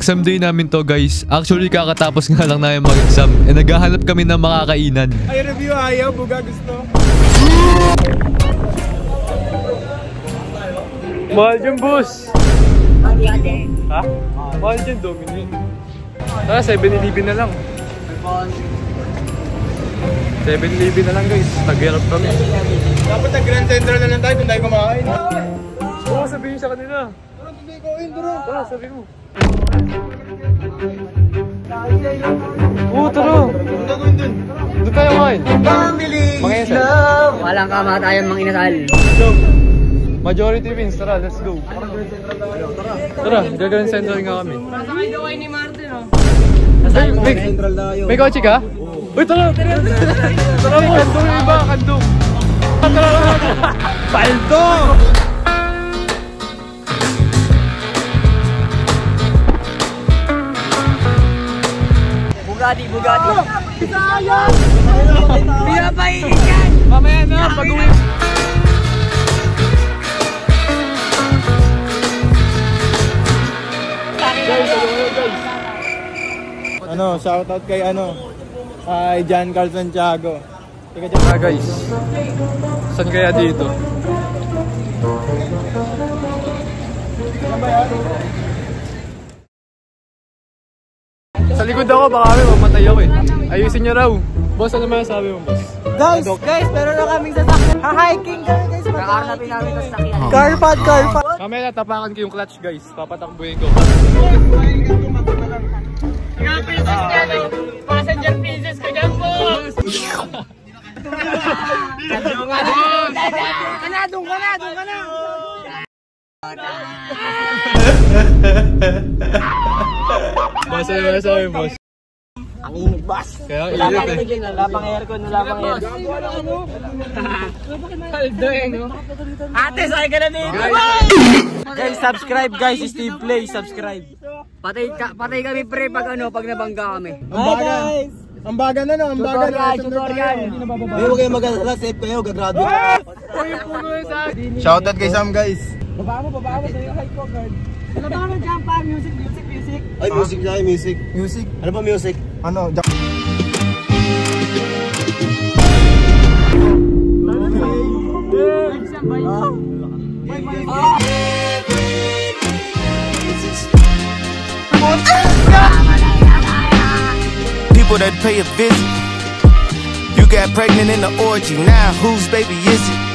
Exam day namin to guys. Actually kakatapos nga lang namin mag-exam. Naghahanap kami ng makakainan. Ay review ayaw, buga gusto. Mahal dyan boss. Ha? Mahal dyan Dominic. Tara 7-Eleven na lang. 7-Eleven na lang guys. Tag-hirap kami. Dapat nag-Grand Central na lang tayo kung tayo kumain. Oo, sabihin sa kanila. Tara, hindi ko in, bro. Tara, sabi mo. Oo, tara. Doon tayo dun. Doon tayo kain. Mga inasal. Walang kamatayan mga inasal. Majority wins, tara, let's go. Tara, gagawin central nga kami. Masakay daw kayo ni Martin, oh. May kotse ka? Uy, tara! Tara mo, kandong yung iba, kandong. Tara! Paldo! Bugatti. Bisaya! Pinapainit yan! Mamaya na, pag-uwi. Ano, shoutout kay kay John Carl Santiago. Guys, saan kaya dito? Sa likod ako, baka kami mamatay ako eh. Ayusin niyo raw. Boss, ano masasabi mo, boss? Guys, meron na kaming sasakyan. Ha-hiking kami guys. Kakarapin namin sa sasakyan. Carpad. Mamaya tapakan ko yung clutch guys. Papatakbuhin ko. Yung pieces niya, no? Passenger pieces ko dyan, boss! Doon ka na! Boss, ano masasabi mo, boss? Ang init, boss! Kaya ang init eh. Wala pang aircon. Kaldo eh, no? Ate, sakay ka na dito! Guys, subscribe guys, Steve Play, subscribe. Patay kami pre pag nabangga kami. Ambagan na. Tutorial. Huwag kayo mag-alala, safe kayo, gagraduate. Shoutout kay Sam guys. Baba mo sa'yo, high covered. Ano ba kami dyan pa? Music. Ay, music. Ano ba music? Ano? People that pay a visit. You got pregnant in the orgy. Now whose baby is it?